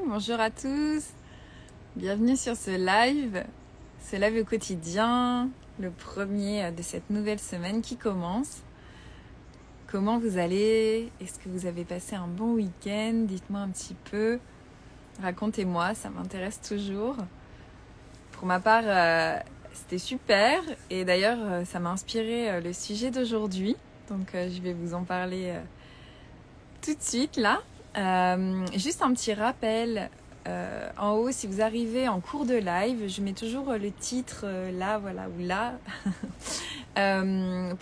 bonjour à tous. Bienvenue sur ce live au quotidien, le premier de cette nouvelle semaine qui commence. Comment vous allez? Est-ce que vous avez passé un bon week-end? Dites-moi un petit peu. Racontez-moi, ça m'intéresse toujours. Pour ma part, c'était super. Et d'ailleurs, ça m'a inspiré le sujet d'aujourd'hui. Donc, je vais vous en parler tout de suite là. Juste un petit rappel. En haut, si vous arrivez en cours de live, je mets toujours le titre là, voilà, ou là,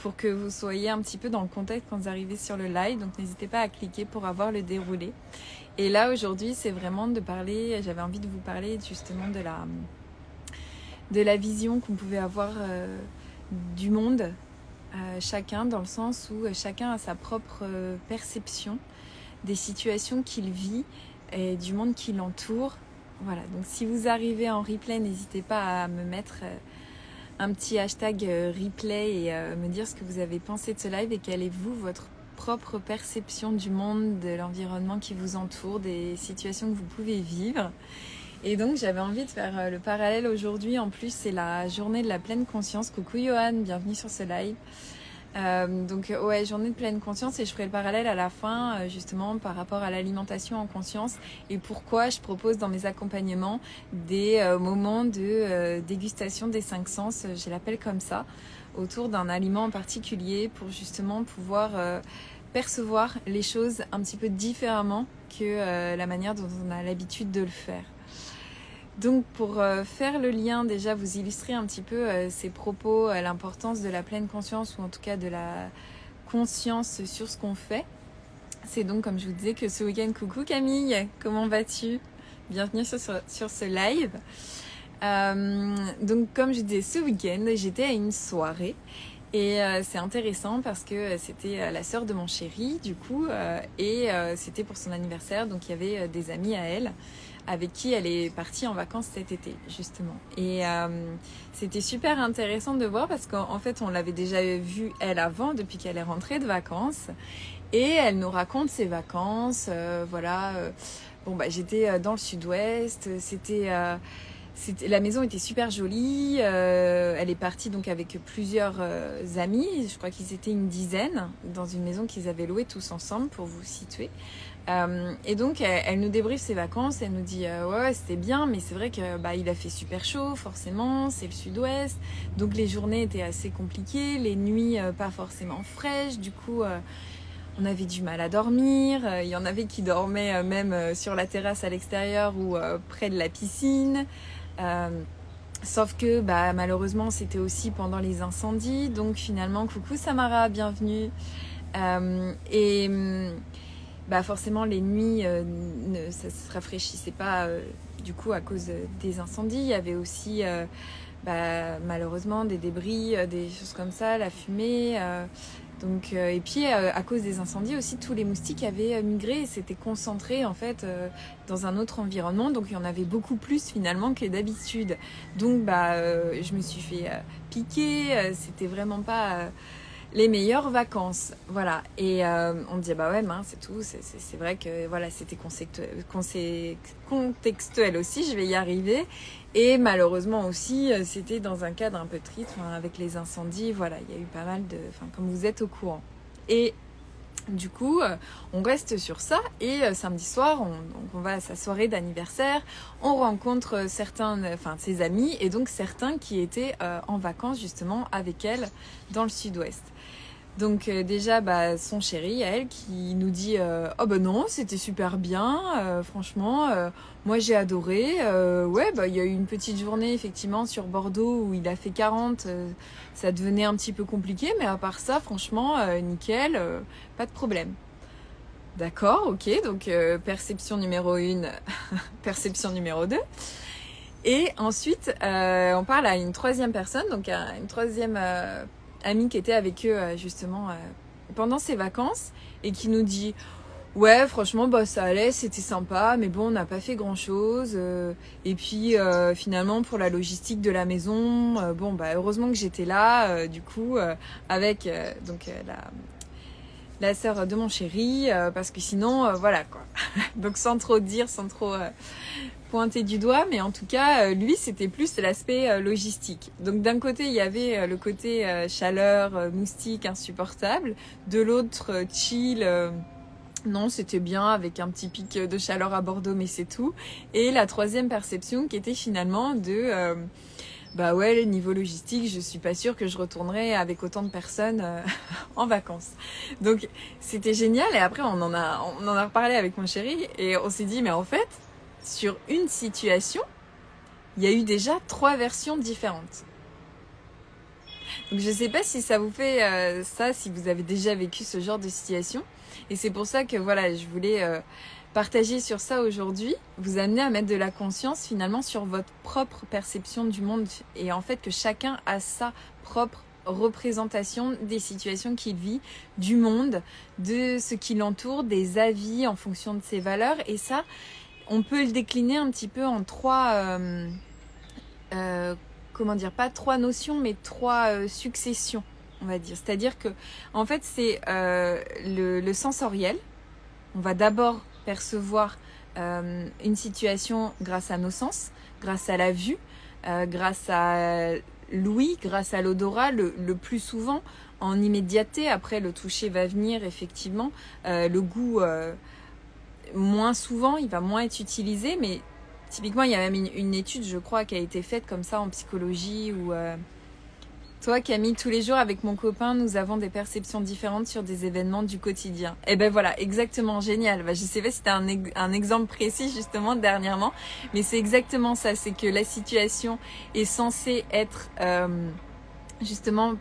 pour que vous soyez un petit peu dans le contexte quand vous arrivez sur le live. Donc n'hésitez pas à cliquer pour avoir le déroulé. Et là aujourd'hui, c'est vraiment de parler, j'avais envie de vous parler justement de la vision qu'on pouvait avoir du monde, chacun, dans le sens où chacun a sa propre perception des situations qu'il vit et du monde qui l'entoure. Voilà, donc si vous arrivez en replay, n'hésitez pas à me mettre un petit hashtag replay et me dire ce que vous avez pensé de ce live et quelle est votre propre perception du monde, de l'environnement qui vous entoure, des situations que vous pouvez vivre. Et donc j'avais envie de faire le parallèle aujourd'hui. En plus, c'est la journée de la pleine conscience. Coucou Johan, bienvenue sur ce live. Donc ouais, journée de pleine conscience, et je ferai le parallèle à la fin justement par rapport à l'alimentation en conscience et pourquoi je propose dans mes accompagnements des moments de dégustation des 5 sens, je l'appelle comme ça, autour d'un aliment en particulier pour justement pouvoir percevoir les choses un petit peu différemment que la manière dont on a l'habitude de le faire. Donc pour faire le lien, déjà vous illustrer un petit peu ces propos, l'importance de la pleine conscience ou en tout cas de la conscience sur ce qu'on fait. C'est donc comme je vous disais que ce week-end, coucou Camille, comment vas-tu? Bienvenue sur ce live. Donc comme je disais, ce week-end j'étais à une soirée et c'est intéressant parce que c'était la sœur de mon chéri du coup et c'était pour son anniversaire, donc il y avait des amis à elle avec qui elle est partie en vacances cet été, justement. Et c'était super intéressant de voir parce qu'en fait, on l'avait déjà vue, elle, avant, depuis qu'elle est rentrée de vacances. Et elle nous raconte ses vacances, voilà. Bon, bah, j'étais dans le sud-ouest, la maison était super jolie. Elle est partie donc avec plusieurs amis, je crois qu'ils étaient une dizaine, dans une maison qu'ils avaient louée tous ensemble, pour vous situer. Et donc elle nous débriefe ses vacances, elle nous dit ouais c'était bien, mais c'est vrai que bah il a fait super chaud, forcément c'est le sud-ouest, donc les journées étaient assez compliquées, les nuits pas forcément fraîches, du coup on avait du mal à dormir, il y en avait qui dormaient même sur la terrasse à l'extérieur ou près de la piscine, sauf que bah malheureusement c'était aussi pendant les incendies, donc finalement coucou Samara, bienvenue. Bah forcément les nuits ça se rafraîchissait pas du coup à cause des incendies. Il y avait aussi bah, malheureusement des débris, des choses comme ça, la fumée. Donc, et puis à cause des incendies aussi, tous les moustiques avaient migré et s'étaient concentrés en fait dans un autre environnement. Donc il y en avait beaucoup plus finalement que d'habitude. Donc bah, je me suis fait piquer, c'était vraiment pas... les meilleures vacances, voilà. Et on me dit bah ouais, c'est tout. C'est vrai que voilà, c'était contextuel aussi. Je vais y arriver. Et malheureusement aussi, c'était dans un cadre un peu triste, avec les incendies. Voilà, il y a eu pas mal de, comme vous êtes au courant. Et du coup, on reste sur ça et samedi soir, on va à sa soirée d'anniversaire, on rencontre ses amis et donc certains qui étaient en vacances justement avec elle dans le sud-ouest. Donc déjà, bah, son chéri, elle, qui nous dit oh bah non, c'était super bien, franchement, moi j'ai adoré. Ouais, bah il y a eu une petite journée effectivement sur Bordeaux où il a fait 40, ça devenait un petit peu compliqué, mais à part ça, franchement, nickel, pas de problème. D'accord, ok, donc perception numéro 1, perception numéro 2. Et ensuite, on parle à une troisième personne, donc à une troisième amie qui était avec eux justement pendant ses vacances et qui nous dit ouais franchement bah ça allait, c'était sympa, mais bon on n'a pas fait grand chose et puis finalement pour la logistique de la maison bon bah heureusement que j'étais là du coup avec donc la sœur de mon chéri, parce que sinon, voilà quoi. Donc sans trop dire, sans trop pointer du doigt, mais en tout cas, lui, c'était plus l'aspect logistique. Donc d'un côté, il y avait le côté chaleur, moustique, insupportable. De l'autre, chill. Non, c'était bien avec un petit pic de chaleur à Bordeaux, mais c'est tout. Et la troisième perception qui était finalement de... bah ouais, le niveau logistique, je suis pas sûre que je retournerai avec autant de personnes en vacances. Donc c'était génial et après on en a reparlé avec mon chéri et on s'est dit mais en fait, sur une situation, il y a eu déjà 3 versions différentes. Donc je sais pas si ça vous fait ça, si vous avez déjà vécu ce genre de situation. Et c'est pour ça que voilà, je voulais partager sur ça aujourd'hui, vous amener à mettre de la conscience finalement sur votre propre perception du monde et en fait que chacun a sa propre représentation des situations qu'il vit, du monde, de ce qui l'entoure, des avis en fonction de ses valeurs et ça, on peut le décliner un petit peu en 3, comment dire, pas 3 notions mais 3 successions, on va dire. C'est-à-dire que en fait c'est le sensoriel, on va d'abord percevoir une situation grâce à nos sens, grâce à la vue, grâce à l'ouïe, grâce à l'odorat, le plus souvent en immédiateté. Après, le toucher va venir, effectivement. Le goût, moins souvent, il va moins être utilisé, mais typiquement, il y a même une étude, je crois, qui a été faite comme ça en psychologie où... Toi, Camille, tous les jours avec mon copain, nous avons des perceptions différentes sur des événements du quotidien. Et ben voilà, exactement, génial. Bah, je sais pas si c'était un exemple précis justement dernièrement, mais c'est exactement ça. C'est que la situation est censée être justement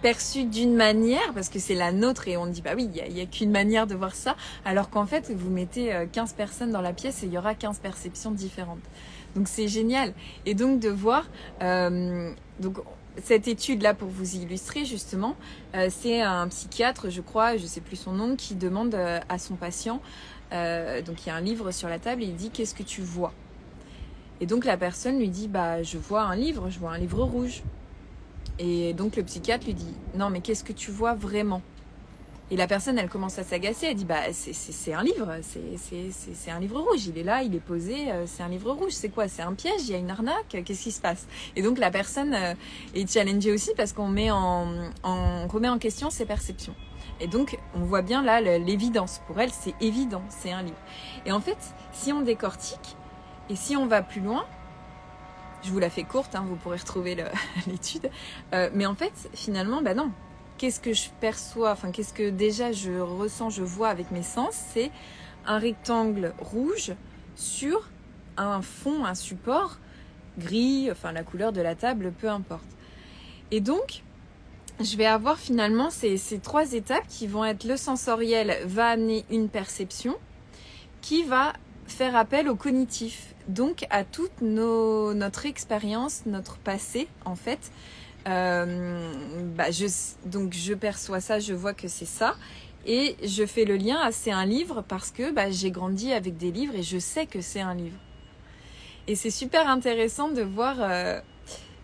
perçue d'une manière, parce que c'est la nôtre et on dit bah oui, il y a qu'une manière de voir ça, alors qu'en fait, vous mettez 15 personnes dans la pièce et il y aura 15 perceptions différentes. Donc c'est génial. Et donc de voir... donc cette étude-là, pour vous illustrer justement, c'est un psychiatre, je crois, je sais plus son nom, qui demande à son patient, donc il y a un livre sur la table et il dit « Qu'est-ce que tu vois ?» Et donc la personne lui dit « Bah, je vois un livre rouge. » Et donc le psychiatre lui dit « Non, mais qu'est-ce que tu vois vraiment ?» Et la personne, elle commence à s'agacer, elle dit bah c'est un livre, c'est un livre rouge, il est là, il est posé, c'est un livre rouge, c'est quoi? C'est un piège, il y a une arnaque, qu'est-ce qui se passe? Et donc la personne est challengée aussi parce qu'on remet en question ses perceptions. Et donc on voit bien là l'évidence, pour elle c'est évident, c'est un livre. Et en fait, si on décortique et si on va plus loin, je vous la fais courte, hein, vous pourrez retrouver l'étude, mais en fait finalement, bah non. Qu'est-ce que je perçois, enfin qu'est-ce que déjà je ressens, je vois avec mes sens, c'est un rectangle rouge sur un fond, un support gris, enfin la couleur de la table, peu importe. Et donc, je vais avoir finalement ces 3 étapes qui vont être le sensoriel va amener une perception qui va faire appel au cognitif, donc à toute notre expérience, notre passé en fait. Donc je perçois ça, je vois que c'est ça et je fais le lien à c'est un livre parce que j'ai grandi avec des livres et je sais que c'est un livre. Et c'est super intéressant de voir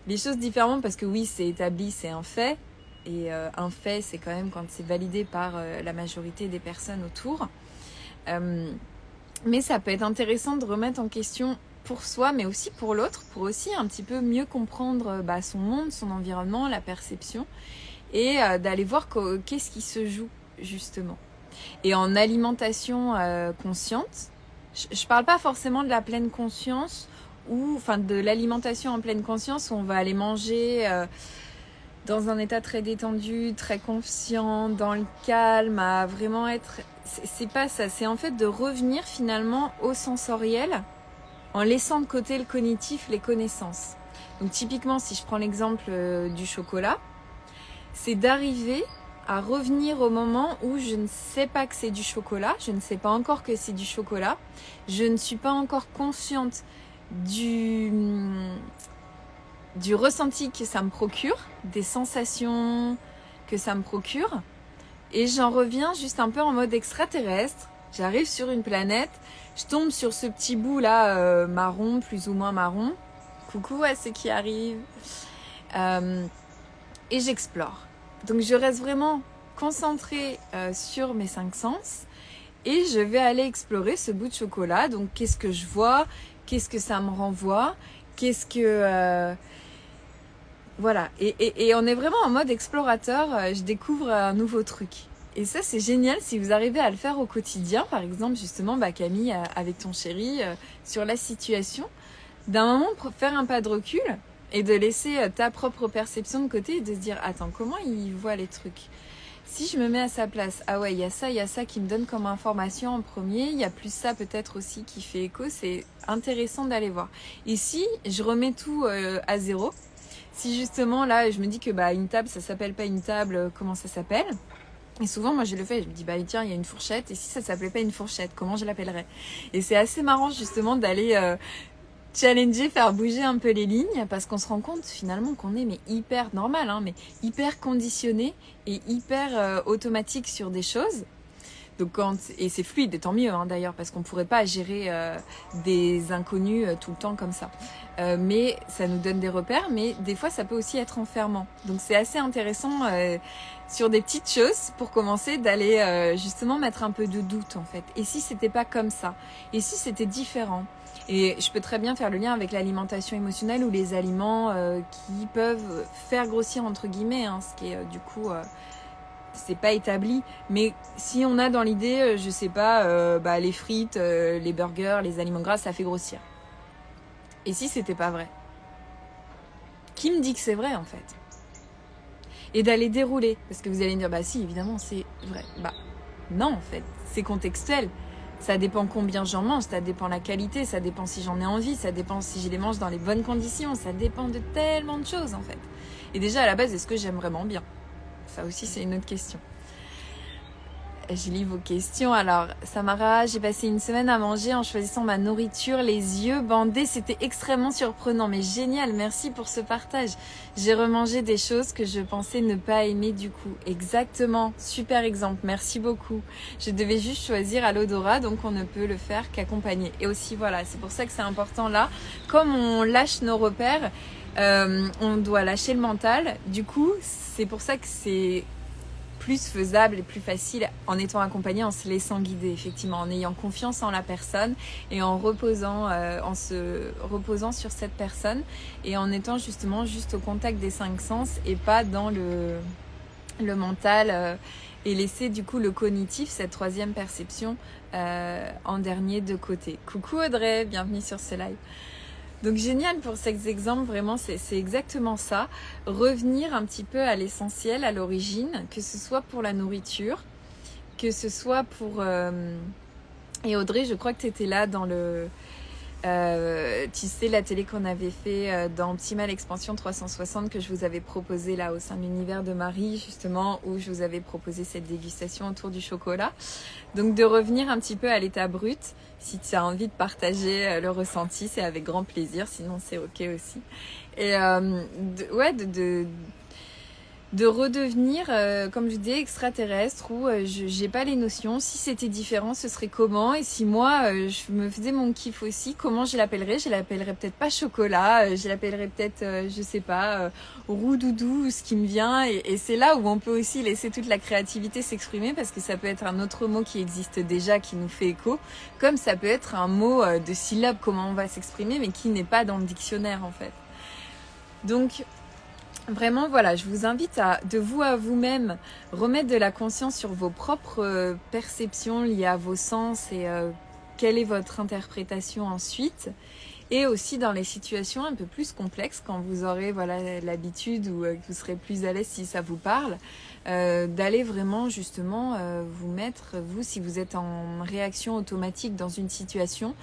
les choses différemment parce que oui, c'est établi, c'est un fait et un fait c'est quand même quand c'est validé par la majorité des personnes autour. Mais ça peut être intéressant de remettre en question pour soi, mais aussi pour l'autre, pour aussi un petit peu mieux comprendre son monde, son environnement, la perception, et d'aller voir qu'est-ce qui se joue, justement. Et en alimentation consciente, je parle pas forcément de la pleine conscience, ou enfin de l'alimentation en pleine conscience, où on va aller manger dans un état très détendu, très conscient, dans le calme, à vraiment être... C'est pas ça, c'est en fait de revenir finalement au sensoriel, en laissant de côté le cognitif, les connaissances. Donc typiquement, si je prends l'exemple du chocolat, c'est d'arriver à revenir au moment où je ne sais pas que c'est du chocolat, je ne sais pas encore que c'est du chocolat, je ne suis pas encore consciente du ressenti que ça me procure, des sensations que ça me procure, et j'en reviens juste un peu en mode extraterrestre. J'arrive sur une planète, je tombe sur ce petit bout là marron, plus ou moins marron. Coucou à ceux qui arrivent. Et j'explore. Donc je reste vraiment concentrer sur mes 5 sens et je vais aller explorer ce bout de chocolat. Donc qu'est-ce que je vois? Qu'est-ce que ça me renvoie? Qu'est-ce que... Voilà, et on est vraiment en mode explorateur, je découvre un nouveau truc. Et ça c'est génial si vous arrivez à le faire au quotidien, par exemple justement Camille avec ton chéri sur la situation, d'un moment faire un pas de recul et de laisser ta propre perception de côté et de se dire attends comment il voit les trucs. Si je me mets à sa place, ah ouais il y a ça qui me donne comme information en premier, il y a plus ça peut-être aussi qui fait écho, c'est intéressant d'aller voir. Et si je remets tout à zéro, si justement là je me dis que une table ça s'appelle pas une table, comment ça s'appelle? Et souvent moi je le fais, je me dis tiens il y a une fourchette et si ça s'appelait pas une fourchette, comment je l'appellerais? Et c'est assez marrant justement d'aller challenger, faire bouger un peu les lignes parce qu'on se rend compte finalement qu'on est hyper normal, mais hyper conditionné et hyper automatique sur des choses. Donc et c'est fluide, et tant mieux d'ailleurs, parce qu'on pourrait pas gérer des inconnus tout le temps comme ça. Mais ça nous donne des repères, mais des fois ça peut aussi être enfermant. Donc c'est assez intéressant sur des petites choses pour commencer d'aller justement mettre un peu de doute en fait. Et si c'était pas comme ça? Et si c'était différent? Et je peux très bien faire le lien avec l'alimentation émotionnelle ou les aliments qui peuvent faire grossir entre guillemets, ce qui est du coup... c'est pas établi, mais si on a dans l'idée, je sais pas, les frites, les burgers, les aliments gras, ça fait grossir. Et si c'était pas vrai? Qui me dit que c'est vrai en fait? Et d'aller dérouler, parce que vous allez me dire, si évidemment c'est vrai. Non en fait, c'est contextuel. Ça dépend combien j'en mange, ça dépend la qualité, ça dépend si j'en ai envie, ça dépend si je les mange dans les bonnes conditions, ça dépend de tellement de choses en fait. Et déjà à la base, est-ce que j'aime vraiment bien? Ça aussi, c'est une autre question. Je lis vos questions. Alors, Samara, j'ai passé une semaine à manger en choisissant ma nourriture, les yeux bandés. C'était extrêmement surprenant, mais génial. Merci pour ce partage. J'ai remangé des choses que je pensais ne pas aimer du coup. Exactement. Super exemple. Merci beaucoup. Je devais juste choisir à l'odorat, donc on ne peut le faire qu'accompagner. Et aussi, voilà, c'est pour ça que c'est important là. Comme on lâche nos repères, on doit lâcher le mental. Du coup, c'est pour ça que c'est plus faisable et plus facile en étant accompagné, en se laissant guider, effectivement, en ayant confiance en la personne et en se reposant sur cette personne et en étant justement juste au contact des 5 sens et pas dans le mental et laisser du coup le cognitif, cette 3e perception en dernier de côté. Coucou Audrey, bienvenue sur ce live. Donc génial pour ces exemples, vraiment c'est exactement ça. Revenir un petit peu à l'essentiel, à l'origine, que ce soit pour la nourriture, que ce soit pour... Et Audrey, je crois que tu étais là dans le... tu sais, la télé qu'on avait fait dans Optimal Expansion 360 que je vous avais proposé là au sein de l'univers de Marie, justement, où je vous avais proposé cette dégustation autour du chocolat. Donc de revenir un petit peu à l'état brut. Si tu as envie de partager le ressenti, c'est avec grand plaisir, sinon c'est ok aussi. Et de redevenir, comme je dis, extraterrestre, où j'ai pas les notions. Si c'était différent, ce serait comment? Et si moi, je me faisais mon kiff aussi, comment je l'appellerais? Je l'appellerais peut-être pas chocolat, je l'appellerais peut-être, je sais pas, roux doudou, ce qui me vient. Et c'est là où on peut aussi laisser toute la créativité s'exprimer, parce que ça peut être un autre mot qui existe déjà, qui nous fait écho, comme ça peut être un mot de syllabes, comment on va s'exprimer, mais qui n'est pas dans le dictionnaire en fait. Donc... Vraiment, voilà, je vous invite de vous à vous-même, remettre de la conscience sur vos propres perceptions liées à vos sens et quelle est votre interprétation ensuite. Et aussi dans les situations un peu plus complexes, quand vous aurez l'habitude ou que vous serez plus à l'aise si ça vous parle, d'aller vraiment justement vous mettre, vous, si vous êtes en réaction automatique dans une situation,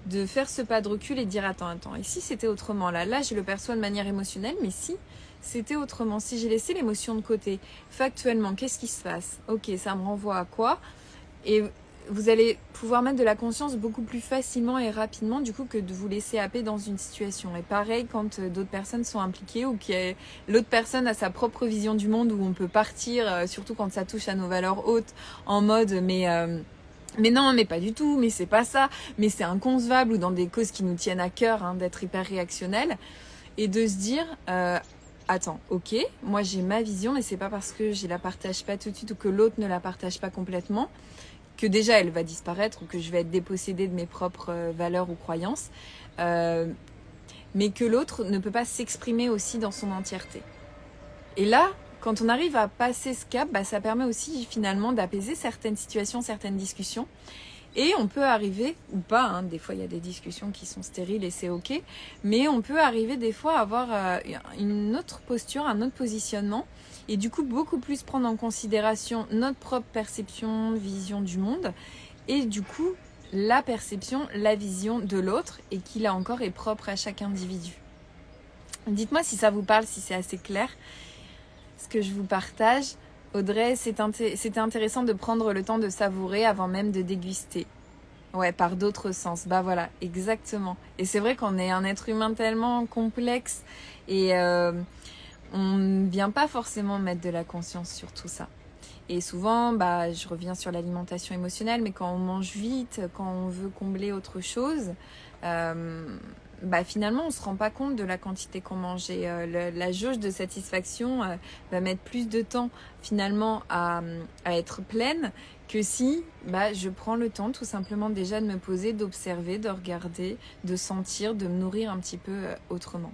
de faire ce pas de recul et de dire attends, et si c'était autrement là je le perçois de manière émotionnelle, mais si c'était autrement, si j'ai laissé l'émotion de côté, factuellement, qu'est-ce qui se passe? Ok, ça me renvoie à quoi? Et vous allez pouvoir mettre de la conscience beaucoup plus facilement et rapidement du coup que de vous laisser happer dans une situation. Et pareil quand d'autres personnes sont impliquées ou que l'autre personne a sa propre vision du monde, où on peut partir, surtout quand ça touche à nos valeurs hautes, en mode mais non, mais pas du tout, mais c'est pas ça, mais c'est inconcevable, ou dans des causes qui nous tiennent à cœur, d'être hyper réactionnel, et de se dire attends, ok, moi j'ai ma vision, mais c'est pas parce que je la partage pas tout de suite ou que l'autre ne la partage pas complètement que déjà elle va disparaître ou que je vais être dépossédée de mes propres valeurs ou croyances, mais que l'autre ne peut pas s'exprimer aussi dans son entièreté. Et là, quand on arrive à passer ce cap, ça permet aussi finalement d'apaiser certaines situations, certaines discussions. Et on peut arriver, ou pas, hein, des fois il y a des discussions qui sont stériles et c'est ok, mais on peut arriver des fois à avoir une autre posture, un autre positionnement, et du coup beaucoup plus prendre en considération notre propre perception, vision du monde, et du coup la perception, la vision de l'autre, et qui là encore est propre à chaque individu. Dites-moi si ça vous parle, si c'est assez clair, ce que je vous partage. Audrey, c'était intéressant de prendre le temps de savourer avant même de déguster. Ouais, par d'autres sens. Bah voilà, exactement. Et c'est vrai qu'on est un être humain tellement complexe et on ne vient pas forcément mettre de la conscience sur tout ça. Et souvent, je reviens sur l'alimentation émotionnelle, mais quand on mange vite, quand on veut combler autre chose, finalement on se rend pas compte de la quantité qu'on mange et la jauge de satisfaction va mettre plus de temps finalement à être pleine que si je prends le temps tout simplement déjà de me poser, d'observer, de regarder, de sentir, de me nourrir un petit peu autrement.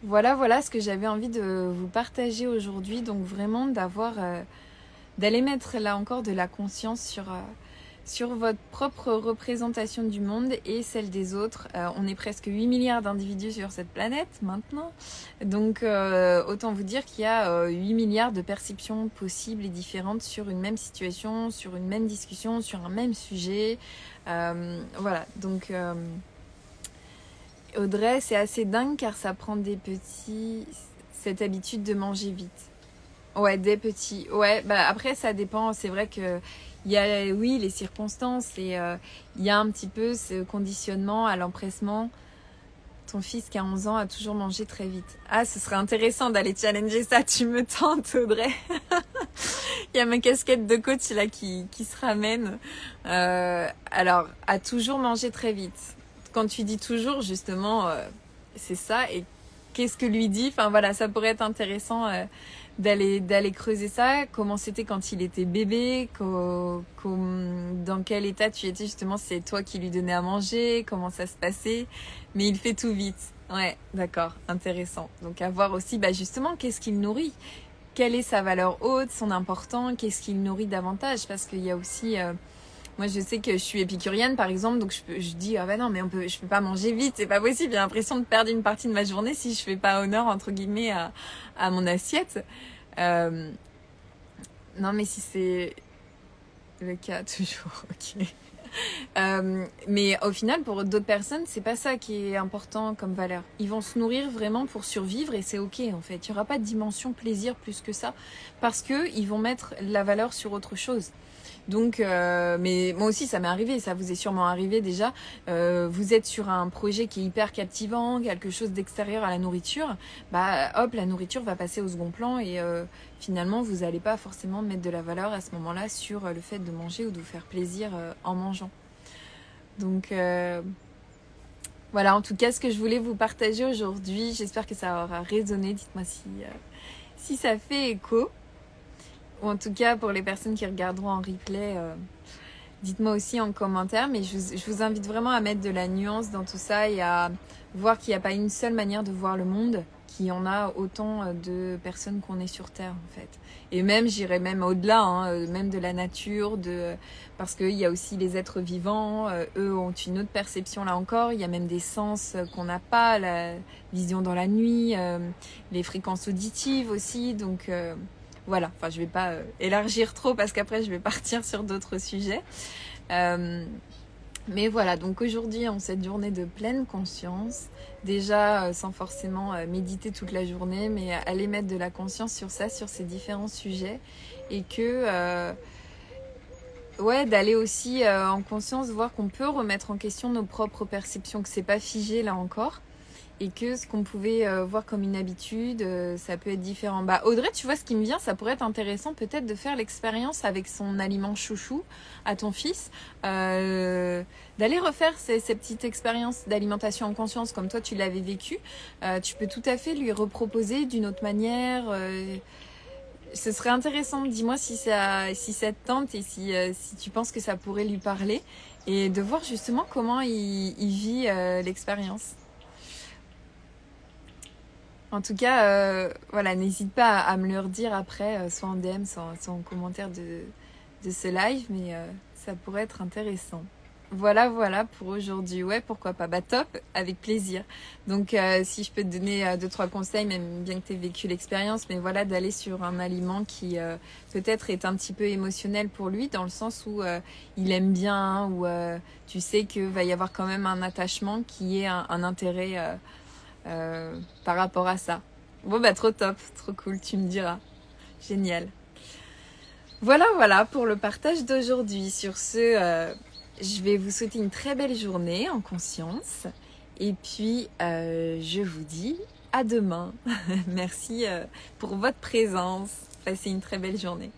Voilà ce que j'avais envie de vous partager aujourd'hui, donc vraiment d'aller mettre là encore de la conscience sur votre propre représentation du monde et celle des autres. On est presque 8 milliards d'individus sur cette planète maintenant. Donc autant vous dire qu'il y a 8 milliards de perceptions possibles et différentes sur une même situation, sur une même discussion, sur un même sujet. Voilà, donc Audrey, c'est assez dingue car ça prend cette habitude de manger vite. Ouais, des petits. Ouais, après ça dépend, c'est vrai que il y a, oui, les circonstances et il y a un petit peu ce conditionnement à l'empressement. Ton fils qui a 11 ans a toujours mangé très vite. Ah, ce serait intéressant d'aller challenger ça. Tu me tentes, Audrey. Il y a ma casquette de coach là qui se ramène. Alors, a toujours mangé très vite. Quand tu dis toujours, justement, c'est ça. Et qu'est-ce que lui dit? Enfin voilà, ça pourrait être intéressant d'aller creuser ça. Comment c'était quand il était bébé, dans quel état tu étais justement, c'est toi qui lui donnais à manger, comment ça se passait. Mais il fait tout vite. Ouais, d'accord, intéressant. Donc à voir aussi justement qu'est-ce qu'il nourrit, quelle est sa valeur haute, son important, qu'est-ce qu'il nourrit davantage, parce qu'il y a aussi moi je sais que je suis épicurienne par exemple, donc je dis non mais je peux pas manger vite, c'est pas possible, j'ai l'impression de perdre une partie de ma journée si je fais pas honneur entre guillemets à mon assiette. Non mais si c'est le cas toujours, ok. Mais au final pour d'autres personnes c'est pas ça qui est important comme valeur. Ils vont se nourrir vraiment pour survivre et c'est ok en fait. Il y aura pas de dimension plaisir plus que ça parce que ils vont mettre la valeur sur autre chose. Donc, mais moi aussi ça m'est arrivé, ça vous est sûrement arrivé déjà. Vous êtes sur un projet qui est hyper captivant, quelque chose d'extérieur à la nourriture, hop, la nourriture va passer au second plan et finalement vous n'allez pas forcément mettre de la valeur à ce moment-là sur le fait de manger ou de vous faire plaisir en mangeant. Donc voilà, en tout cas ce que je voulais vous partager aujourd'hui, j'espère que ça aura résonné. Dites-moi si ça fait écho. Ou en tout cas, pour les personnes qui regarderont en replay, dites-moi aussi en commentaire. Mais je vous invite vraiment à mettre de la nuance dans tout ça et à voir qu'il n'y a pas une seule manière de voir le monde, qu'il y en a autant de personnes qu'on est sur Terre, en fait. Et même, j'irais même au-delà, même de la nature, parce qu'il y a aussi les êtres vivants. Eux ont une autre perception, là encore. Il y a même des sens qu'on n'a pas, la vision dans la nuit, les fréquences auditives aussi. Donc... voilà, enfin je vais pas élargir trop parce qu'après je vais partir sur d'autres sujets. Mais voilà, donc aujourd'hui en cette journée de pleine conscience, déjà sans forcément méditer toute la journée, mais aller mettre de la conscience sur ça, sur ces différents sujets. Et que d'aller aussi en conscience, voir qu'on peut remettre en question nos propres perceptions, que c'est pas figé là encore. et que ce qu'on pouvait voir comme une habitude, ça peut être différent. Bah, Audrey, tu vois, ce qui me vient, ça pourrait être intéressant peut-être de faire l'expérience avec son aliment chouchou à ton fils, d'aller refaire ces petites expériences d'alimentation en conscience comme toi tu l'avais vécu. Tu peux tout à fait lui reproposer d'une autre manière. Ce serait intéressant. Dis-moi si ça te tente et si tu penses que ça pourrait lui parler, et de voir justement comment il vit l'expérience. En tout cas, voilà, n'hésite pas à me le redire après, soit en DM, soit en commentaire de ce live, mais ça pourrait être intéressant. Voilà pour aujourd'hui. Ouais, pourquoi pas. Bah top, avec plaisir. Donc si je peux te donner 2-3 conseils, même bien que tu aies vécu l'expérience, mais voilà, d'aller sur un aliment qui peut-être est un petit peu émotionnel pour lui, dans le sens où il aime bien, ou tu sais qu'il va y avoir quand même un attachement qui est un intérêt par rapport à ça. Bon bah trop top, trop cool, tu me diras. Génial. Voilà pour le partage d'aujourd'hui. Sur ce, je vais vous souhaiter une très belle journée en conscience. Et puis, je vous dis à demain. Merci pour votre présence. Passez une très belle journée.